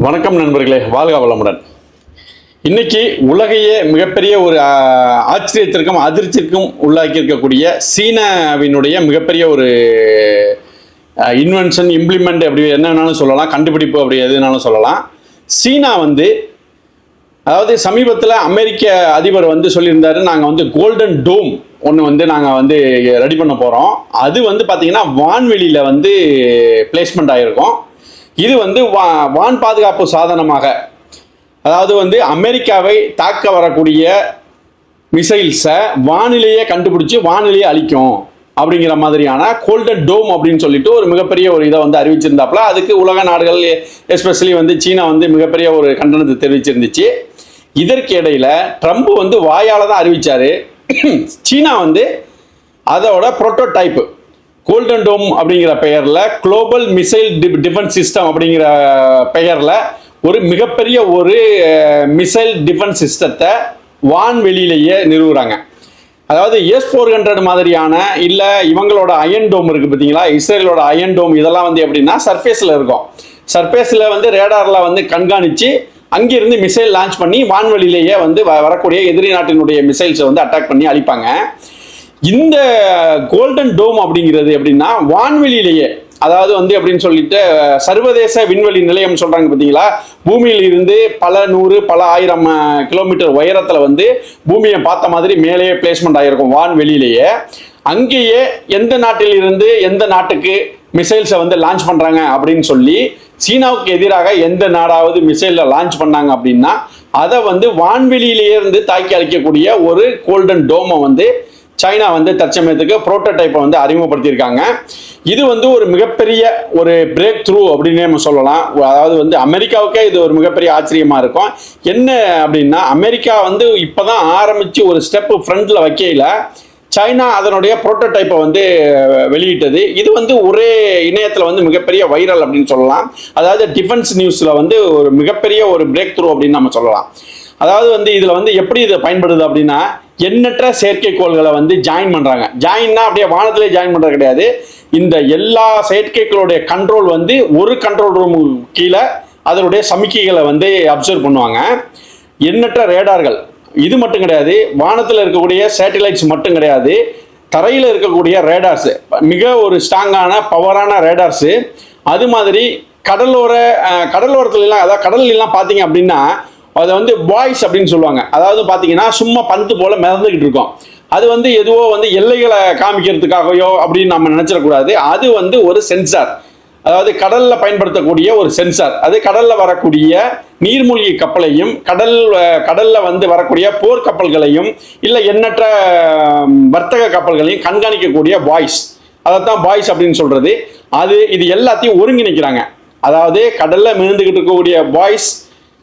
வணக்கம் நண்பர்களே, வாழ்க வளமுடன். இன்னைக்கு உலகையே மிகப்பெரிய ஒரு ஆச்சரியத்திற்கும் அதிர்ச்சிக்கும் உள்ளாக்கி இருக்கக்கூடிய சீனாவினுடைய மிகப்பெரிய ஒரு இன்வென்ஷன் இம்ப்ளிமெண்ட் அப்படி என்னன்னாலும் சொல்லலாம், கண்டுபிடிப்பு அப்படி எதுனாலும் சொல்லலாம். சீனா அதாவது சமீபத்தில் அமெரிக்க அதிபர் சொல்லியிருந்தாரு, நாங்கள் கோல்டன் டோம் ஒன்று நாங்கள் ரெடி பண்ண போகிறோம். அது பார்த்தீங்கன்னா வான்வெளியில் பிளேஸ்மெண்ட் ஆகிருக்கும். இது வான் பாதுகாப்பு சாதனமாக, அதாவது அமெரிக்காவை தாக்க வரக்கூடிய மிசைல்ஸை வானிலையே கண்டுபிடிச்சி வானிலையே அழிக்கும் அப்படிங்கிற மாதிரியான கோல்டன் டோம் அப்படின்னு சொல்லிட்டு ஒரு மிகப்பெரிய ஒரு இதை அறிவிச்சிருந்தாப்புல. அதுக்கு உலக நாடுகள் எஸ்பெஷலி சீனா மிகப்பெரிய ஒரு கண்டனத்தை தெரிவிச்சிருந்துச்சு. இதற்கு இடையில ட்ரம்ப் வாயால் தான் அறிவிச்சாரு. சீனா அதோட புரோட்டோடைப்பு கோல்டன் டோம் அப்படிங்கிற பெயரில் குளோபல் மிசைல் டிஃபென்ஸ் சிஸ்டம் அப்படிங்கிற பெயரில் ஒரு மிகப்பெரிய ஒரு மிசைல் டிஃபென்ஸ் சிஸ்டத்தை வான்வெளியிலேயே நிறுவுறாங்க. அதாவது S-400 மாதிரியான இல்லை இவங்களோட அயன் டோம் இருக்குது பார்த்தீங்களா, இஸ்ரேலோட அயன் டோம், இதெல்லாம் எப்படின்னா சர்ஃபேஸில் இருக்கும். சர்ஃபேஸில் ரேடாரில் கண்காணித்து அங்கிருந்து மிசைல் லான்ச் பண்ணி வான்வெளியிலேயே வரக்கூடிய எதிரி நாட்டினுடைய மிசைல்ஸை அட்டாக் பண்ணி அழிப்பாங்க. இந்த கோல்டன் டோம் அப்படிங்கிறது எப்படின்னா வான்வெளியிலேயே, அதாவது அப்படின்னு சொல்லிட்டு சர்வதேச விண்வெளி நிலையம் சொல்றாங்க பார்த்தீங்களா, பூமியில் இருந்து பல நூறு பல ஆயிரம் கிலோமீட்டர் உயரத்தில் பூமியை பார்த்த மாதிரி மேலேயே பிளேஸ்மெண்ட் ஆகிருக்கும் வான்வெளியிலேயே. அங்கேயே எந்த நாட்டில் இருந்து எந்த நாட்டுக்கு மிசைல்ஸை லான்ச் பண்ணுறாங்க அப்படின்னு சொல்லி சீனாவுக்கு எதிராக எந்த நாடாவது மிசைலில் லான்ச் பண்ணாங்க அப்படின்னா அதை வான்வெளியிலேயே இருந்து தாக்கி அழிக்கக்கூடிய ஒரு கோல்டன் டோமை சைனா தற்சமயத்துக்கு புரோட்டோடைப்பை அறிமுகப்படுத்தியிருக்காங்க. இது ஒரு மிகப்பெரிய ஒரு பிரேக் த்ரூ அப்படின்னு நம்ம சொல்லலாம். அதாவது அமெரிக்காவுக்கே இது ஒரு மிகப்பெரிய ஆச்சரியமா இருக்கும். என்ன அப்படின்னா, அமெரிக்கா இப்போதான் ஆரம்பிச்சு ஒரு ஸ்டெப் ஃப்ரண்ட்ல வைக்கையில் சைனா அதனுடைய புரோட்டோடைப்பை வெளியிட்டது. இது ஒரே இணையத்தில் மிகப்பெரிய வைரல் அப்படின்னு சொல்லலாம். அதாவது டிஃபென்ஸ் நியூஸில் ஒரு மிகப்பெரிய ஒரு பிரேக் த்ரூ அப்படின்னு நம்ம சொல்லலாம். அதாவது இதில் எப்படி இது பயன்படுது அப்படின்னா, எண்ணற்ற செயற்கைக்கோள்களை ஜாயின் பண்ணுறாங்க. ஜாயின்னா அப்படியே வானத்திலே ஜாயின் பண்ணுறது கிடையாது. இந்த எல்லா செயற்கைக்கோளுடைய கண்ட்ரோல் ஒரு கண்ட்ரோல் ரூம் கீழே அதனுடைய சமிக்கைகளை அப்சர்வ் பண்ணுவாங்க. எண்ணற்ற ரேடார்கள், இது மட்டும் கிடையாது, வானத்தில் இருக்கக்கூடிய சேட்டலைட்ஸ் மட்டும் கிடையாது, தரையில் இருக்கக்கூடிய ரேடார்ஸ், மிக ஒரு ஸ்ட்ராங்கான பவரான ரேடார்ஸு. அது மாதிரி கடலோரத்துலலாம், அதாவது கடல்லாம் பார்த்தீங்க அப்படின்னா அதை பாய்ஸ் அப்படின்னு சொல்லுவாங்க. அதாவது பார்த்தீங்கன்னா சும்மா பந்து போல மிதந்துக்கிட்டு இருக்கும். அது எதுவோ எல்லைகளை காமிக்கிறதுக்காகவோ அப்படின்னு நம்ம நினச்சிடக்கூடாது. அது ஒரு சென்சார், அதாவது கடலில் பயன்படுத்தக்கூடிய ஒரு சென்சார். அது கடலில் வரக்கூடிய நீர்மூழ்கி கப்பலையும் கடலில் வரக்கூடிய போர் கப்பல்களையும் இல்லை எண்ணற்ற வர்த்தக கப்பல்களையும் கண்காணிக்கக்கூடிய பாய்ஸ், அதைத்தான் பாய்ஸ் அப்படின்னு சொல்கிறது. இது எல்லாத்தையும் ஒருங்கிணைக்கிறாங்க. அதாவது கடலில் மிதந்துக்கிட்டு இருக்கக்கூடிய பாய்ஸ்,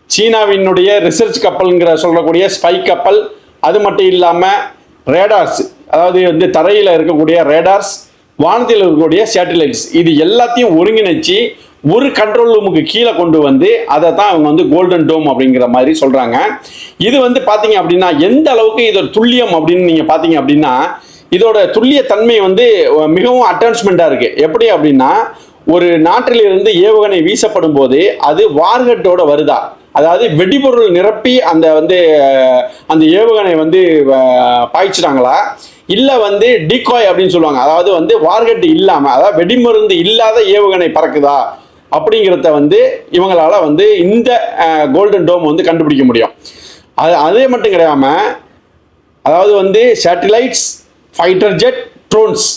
சீனாவினுடைய ரிசர்ச் கப்பல்ங்கிற சொல்லக்கூடிய ஸ்பை கப்பல், அது மட்டும் இல்லாமல் ரேடார்ஸ், அதாவது தரையில் இருக்கக்கூடிய ரேடார்ஸ், வானத்தில் இருக்கக்கூடிய சேட்டலைட்ஸ், இது எல்லாத்தையும் ஒருங்கிணைச்சு ஒரு கண்ட்ரோல் ரூமுக்கு கீழே கொண்டு அதை தான் அவங்க கோல்டன் டோம் அப்படிங்கிற மாதிரி சொல்கிறாங்க. இது பார்த்தீங்க அப்படின்னா எந்த அளவுக்கு இதோட துல்லியம் அப்படின்னு நீங்கள் பார்த்தீங்க அப்படின்னா, இதோட துல்லிய தன்மை மிகவும் அட்வான்ஸ்மெண்ட்டாக இருக்குது. எப்படி அப்படின்னா, ஒரு நாட்டிலிருந்து ஏவுகணை வீசப்படும் போது அது வார்ஹெட்டோட வருதா, அதாவது வெடிபொருள் நிரப்பி அந்த ஏவுகணை பாய்ச்சிட்டாங்களா, இல்லை டிகாய் அப்படின்னு சொல்லுவாங்க, அதாவது வார்ஹெட் இல்லாமல், அதாவது வெடிமருந்து இல்லாத ஏவுகணை பறக்குதா அப்படிங்கிறத இவங்களால இந்த கோல்டன் டோம் கண்டுபிடிக்க முடியும். அதே மட்டும் கிடையாமல், அதாவது சேட்டலைட்ஸ், ஃபைட்டர் ஜெட், ட்ரோன்ஸ்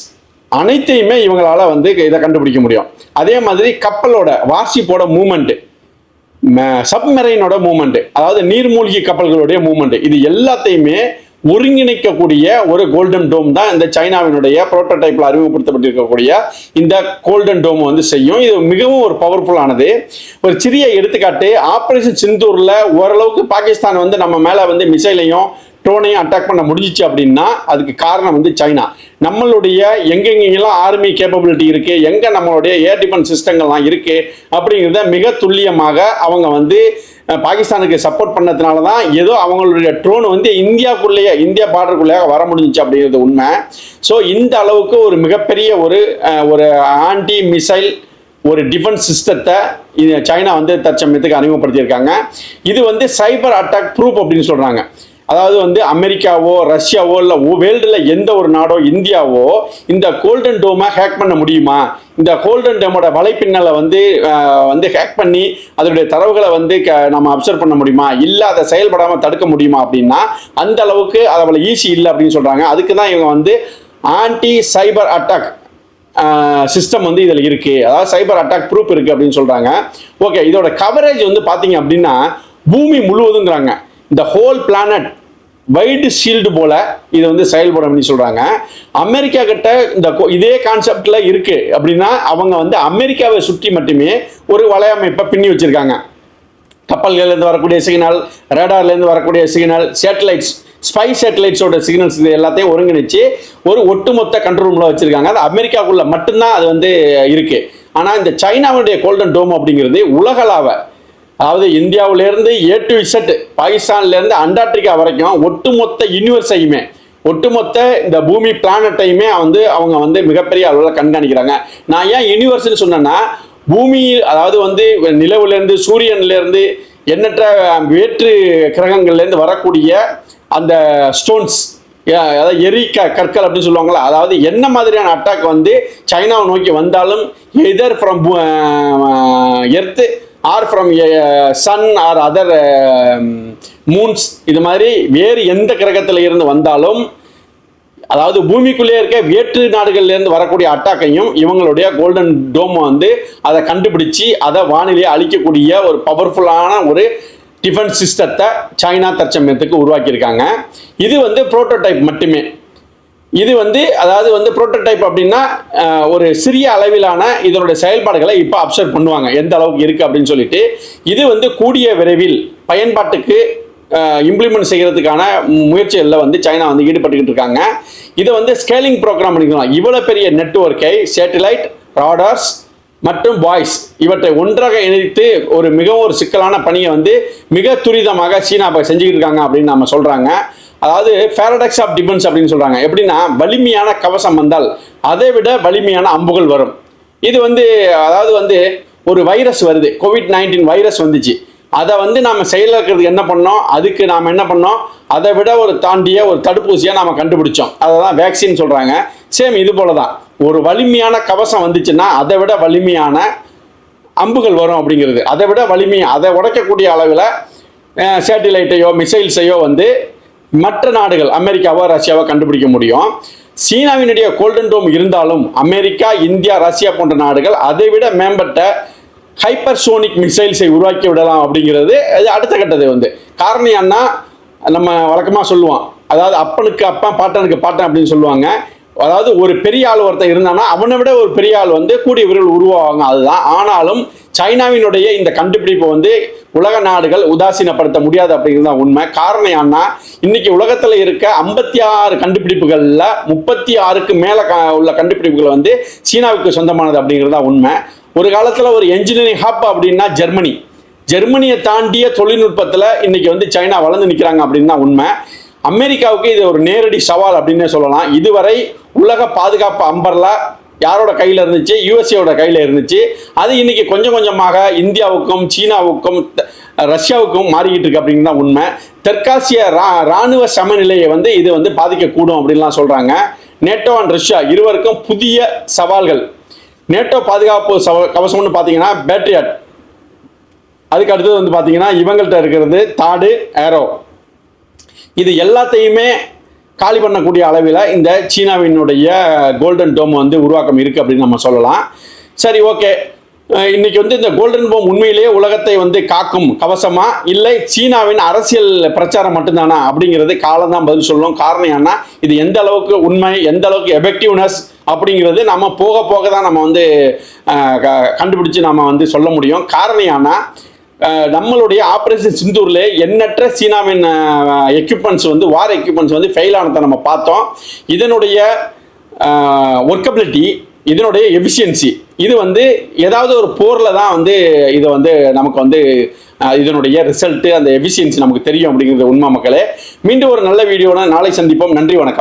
அனைத்தையுமே இவங்களால இதை கண்டுபிடிக்க முடியும். அதே மாதிரி கப்பலோட வார்ஷிப்போட மூமெண்ட், சப்மரைனோட மூவ்மெண்ட், அதாவது நீர்மூழ்கி கப்பல்களுடைய மூவ்மெண்ட், இது எல்லாத்தையுமே ஒருங்கிணைக்கக்கூடிய ஒரு கோல்டன் டோம் தான் இந்த சைனாவினுடைய புரோட்டோடைப்ல அறிமுகப்படுத்தப்பட்டிருக்கக்கூடிய இந்த கோல்டன் டோம் செய்யும். இது மிகவும் ஒரு பவர்ஃபுல்லானது. ஒரு சிறிய எடுத்துக்காட்டு, ஆபரேஷன் சிந்தூர்ல ஓரளவுக்கு பாகிஸ்தான் நம்ம மேல மிசைலையும் ட்ரோனையும் அட்டாக் பண்ண முடிஞ்சிச்சு அப்படின்னா அதுக்கு காரணம் சைனா. நம்மளுடைய எங்கெங்கெல்லாம் ஆர்மி கேப்பபிலிட்டி இருக்கு, எங்க நம்மளுடைய ஏர் டிஃபென்ஸ் சிஸ்டங்கள்லாம் இருக்கு அப்படிங்கிறத மிக துல்லியமாக அவங்க பாகிஸ்தானுக்கு சப்போர்ட் பண்ணதுனால தான் ஏதோ அவங்களுடைய ட்ரோன் இந்தியாவுக்குள்ளேயே, இந்தியா பார்டருக்குள்ளேயே வர முடிஞ்சிச்சு அப்படிங்கிறது உண்மை. ஸோ இந்த அளவுக்கு ஒரு மிகப்பெரிய ஒரு ஆன்டி மிசைல் ஒரு டிஃபென்ஸ் சிஸ்டத்தை சைனா வந்து தற்சமயத்துக்கு அறிமுகப்படுத்தியிருக்காங்க. இது வந்து சைபர் அட்டாக் ப்ரூஃப் அப்படின்னு சொல்கிறாங்க. அதாவது வந்து அமெரிக்காவோ ரஷ்யாவோ இல்லை வேர்ல்டில் எந்த ஒரு நாடோ இந்தியாவோ இந்த கோல்டன் டோமை ஹேக் பண்ண முடியுமா, இந்த கோல்டன் டோமோட வலைப்பின்னலை வந்து ஹேக் பண்ணி அதனுடைய தரவுகளை வந்து நம்ம அப்சர்வ் பண்ண முடியுமா, இல்லை அதை செயல்படாமல் தடுக்க முடியுமா அப்படின்னா அந்த அளவுக்கு அவ்வளோ ஈஸி இல்லை அப்படின்னு சொல்கிறாங்க. அதுக்கு தான் இவங்க வந்து ஆன்டி சைபர் அட்டாக் சிஸ்டம் வந்து இதில் இருக்குது, அதாவது சைபர் அட்டாக் ப்ரூஃப் இருக்குது அப்படின்னு சொல்கிறாங்க. ஓகே, இதோட கவரேஜ் வந்து பார்த்தீங்க அப்படின்னா பூமி முழுவதுங்கிறாங்க. இந்த ஹோல் பிளானட் வைடு ஷீல்டு போல இது வந்து செயல்படும் அப்படின்னு சொல்கிறாங்க. அமெரிக்கா கிட்ட இந்த இதே கான்செப்டில் இருக்குது அப்படின்னா அவங்க வந்து அமெரிக்காவை சுற்றி மட்டுமே ஒரு வலையமைப்பை பின்னி வச்சுருக்காங்க. கப்பல்கள்லேருந்து வரக்கூடிய சிக்னல், ரேடார்லேருந்து வரக்கூடிய சிக்னல், சேட்டலைட்ஸ், ஸ்பை சேட்டலைட்ஸோட சிக்னல்ஸ் இது எல்லாத்தையும் ஒருங்கிணைச்சு ஒரு ஒட்டுமொத்த கண்ட்ரோல் ரூமில் வச்சுருக்காங்க. அது அமெரிக்காவுக்குள்ள மட்டும்தான் அது வந்து இருக்குது. ஆனால் இந்த சைனாவுடைய கோல்டன் டோம் அப்படிங்கிறது உலகளாவ, அதாவது இந்தியாவிலேருந்து A to Z, பாகிஸ்தான்லேருந்து அண்டார்டிகா வரைக்கும் ஒட்டுமொத்த யூனிவர்ஸையுமே, ஒட்டுமொத்த இந்த பூமி பிளானட்டையுமே வந்து அவங்க வந்து மிகப்பெரிய அளவில் கண்காணிக்கிறாங்க. நான் ஏன் யூனிவர்ஸ்னு சொன்னேன்னா, பூமி அதாவது வந்து நிலவுலேருந்து சூரியன்லேருந்து எண்ணற்ற வேற்று கிரகங்கள்லேருந்து வரக்கூடிய அந்த ஸ்டோன்ஸ், அதாவது கற்கள் அப்படின்னு சொல்லுவாங்களா, அதாவது என்ன மாதிரியான அட்டாக் வந்து சைனாவை நோக்கி வந்தாலும் either from earth or from sun or other moons, இது மாதிரி வேறு எந்த கிரகத்தில் இருந்து வந்தாலும், அதாவது பூமிக்குள்ளே இருக்க வேற்று நாடுகள்லேருந்து வரக்கூடிய அட்டாக்கையும் இவங்களுடைய கோல்டன் டோம் வந்து அதை கண்டுபிடிச்சி அதை வானிலையை அழிக்கக்கூடிய ஒரு பவர்ஃபுல்லான ஒரு டிஃபென்ஸ் சிஸ்டத்தை சைனா தற்சமயத்துக்கு உருவாக்கியிருக்காங்க. இது வந்து புரோட்டோடைப் மட்டுமே. இது வந்து அதாவது வந்து புரோட்டோடைப் அப்படின்னா ஒரு சிறிய அளவிலான இதனுடைய செயல்பாடுகளை இப்போ அப்சர்வ் பண்ணுவாங்க எந்த அளவுக்கு இருக்குது அப்படின்னு சொல்லிட்டு. இது வந்து கூடிய விரைவில் பயன்பாட்டுக்கு இம்ப்ளிமெண்ட் செய்கிறதுக்கான முயற்சிகளில் வந்து சைனா வந்து ஈடுபட்டுக்கிட்டு இருக்காங்க. இதை வந்து ஸ்கேலிங் ப்ரோக்ராம் பண்ணிக்கலாம். இவ்வளோ பெரிய நெட்வொர்க்கை சேட்டலைட், ராடார்ஸ் மற்றும் வாய்ஸ் இவற்றை ஒன்றாக இணைத்து மிகவும் ஒரு சிக்கலான பணியை வந்து மிக துரிதமாக சீனா செஞ்சுக்கிட்டு இருக்காங்க அப்படின்னு நம்ம சொல்கிறாங்க. அதாவது பேரடாக்ஸ் ஆஃப் டிஃபென்ஸ் அப்படின்னு சொல்கிறாங்க. எப்படின்னா, வலிமையான கவசம் வந்தால் அதை விட வலிமையான அம்புகள் வரும். இது வந்து அதாவது வந்து ஒரு வைரஸ் வருது, COVID-19 வைரஸ் வந்துச்சு, அதை வந்து நாம் செயலாக்கிறதுக்கு என்ன பண்ணோம், அதுக்கு நாம் என்ன பண்ணோம், அதை விட ஒரு தாண்டிய ஒரு தடுப்பூசியாக நாம் கண்டுபிடிச்சோம். அதை தான் வேக்சின் சொல்கிறாங்க. சேம் இது போல தான் ஒரு வலிமையான கவசம் வந்துச்சுன்னா அதை விட வலிமையான அம்புகள் வரும் அப்படிங்கிறது. அதை விட அதை உடைக்கக்கூடிய அளவில் சேட்டிலைட்டையோ மிசைல்ஸையோ வந்து மற்ற நாடுகள் அமெரிக்காவோ ரஷ்யாவோ கண்டுபிடிக்க முடியும். சீனாவினுடைய கோல்டன் டோம் இருந்தாலும் அமெரிக்கா, இந்தியா, ரஷ்யா போன்ற நாடுகள் அதை விட மேம்பட்ட ஹைப்பர்சோனிக் மிசைல்ஸை உருவாக்கி விடலாம் அப்படிங்கிறது அது அடுத்த கட்டது வந்து. காரணம் என்ன, நம்ம வழக்கமாக சொல்லுவோம், அதாவது அப்பனுக்கு அப்பன் பாட்டனுக்கு பாட்டன் அப்படின்னு சொல்லுவாங்க. அதாவது ஒரு பெரிய ஆள் ஒருத்தன் இருந்தானா அவனை விட ஒரு பெரிய ஆள் வந்து கூடிய விரைவில் உருவாவாங்க, அதுதான். ஆனாலும் சைனாவினுடைய இந்த கண்டுபிடிப்பை வந்து உலக நாடுகள் உதாசீனப்படுத்த முடியாது அப்படிங்கிறது தான் உண்மை. காரணம் என்ன, இன்னைக்கு உலகத்தில் இருக்க 56 கண்டுபிடிப்புகளில் 36க்கு மேலே உள்ள கண்டுபிடிப்புகள் வந்து சீனாவுக்கு சொந்தமானது அப்படிங்கிறது தான் உண்மை. ஒரு காலத்தில் ஒரு என்ஜினியரிங் ஹப் அப்படின்னா ஜெர்மனியை தாண்டிய தொழில்நுட்பத்தில் இன்னைக்கு வந்து சைனா வளர்ந்து நிற்கிறாங்க அப்படின்னு தான் உண்மை. அமெரிக்காவுக்கு இது ஒரு நேரடி சவால் அப்படின்னே சொல்லலாம். இதுவரை உலக பாதுகாப்பு அம்பர்லா யாரோட கையில் இருந்துச்சு, யுஎஸ்ஏவோட கையில் இருந்துச்சு. அது இன்னைக்கு கொஞ்சம் கொஞ்சமாக இந்தியாவுக்கும் சீனாவுக்கும் ரஷ்யாவுக்கும் மாறிக்கிட்டு இருக்கு அப்படின்னு தான் உண்மை. தெற்காசிய இராணுவ சமநிலையை வந்து இது வந்து பாதிக்கக்கூடும் அப்படின்லாம் சொல்கிறாங்க. நேட்டோ அண்ட் ரஷ்யா இருவருக்கும் புதிய சவால்கள். நேட்டோ பாதுகாப்பு கவசம்னு பார்த்தீங்கன்னா பேட்ரியாட், அதுக்கு அடுத்தது வந்து பார்த்தீங்கன்னா இவங்கள்ட்ட இருக்கிறது தாடு, ஏரோ. இது எல்லாத்தையுமே காலி பண்ணக்கூடிய அளவில் இந்த சீனாவினுடைய கோல்டன் டோம் வந்து உருவாக்கம் இருக்குது அப்படின்னு நம்ம சொல்லலாம். சரி, ஓகே. இன்னைக்கு வந்து இந்த கோல்டன் டோம் உண்மையிலேயே உலகத்தை வந்து காக்கும் கவசமா, இல்லை சீனாவின் அரசியல் பிரச்சாரம் மட்டும்தானா அப்படிங்கிறது காலம் தான் பதில் சொல்லணும். காரணம் என்ன, இது எந்த அளவுக்கு உண்மை, எந்த அளவுக்கு எஃபெக்டிவ்னஸ் அப்படிங்கிறது நம்ம போக போக தான் நம்ம வந்து கண்டுபிடிச்சு நம்ம வந்து சொல்ல முடியும். காரணம் என்ன, நம்மளுடைய ஆப்ரேஷன் சிந்தூரில் எண்ணற்ற சீனாவின் எக்யூப்மெண்ட்ஸ் வந்து வார் எக்யூப்மெண்ட்ஸ் வந்து ஃபெயில் ஆனதை நம்ம பார்த்தோம். இதனுடைய ஒர்க்கபிலிட்டி, இதனுடைய எஃபிஷியன்சி, இது வந்து ஏதாவது ஒரு போரில் தான் வந்து இதை வந்து நமக்கு வந்து இதனுடைய ரிசல்ட்டு, அந்த எஃபிஷியன்சி நமக்கு தெரியும் அப்படிங்கிறது உண்மை மக்களே. மீண்டும் ஒரு நல்ல வீடியோட நாளை சந்திப்போம். நன்றி, வணக்கம்.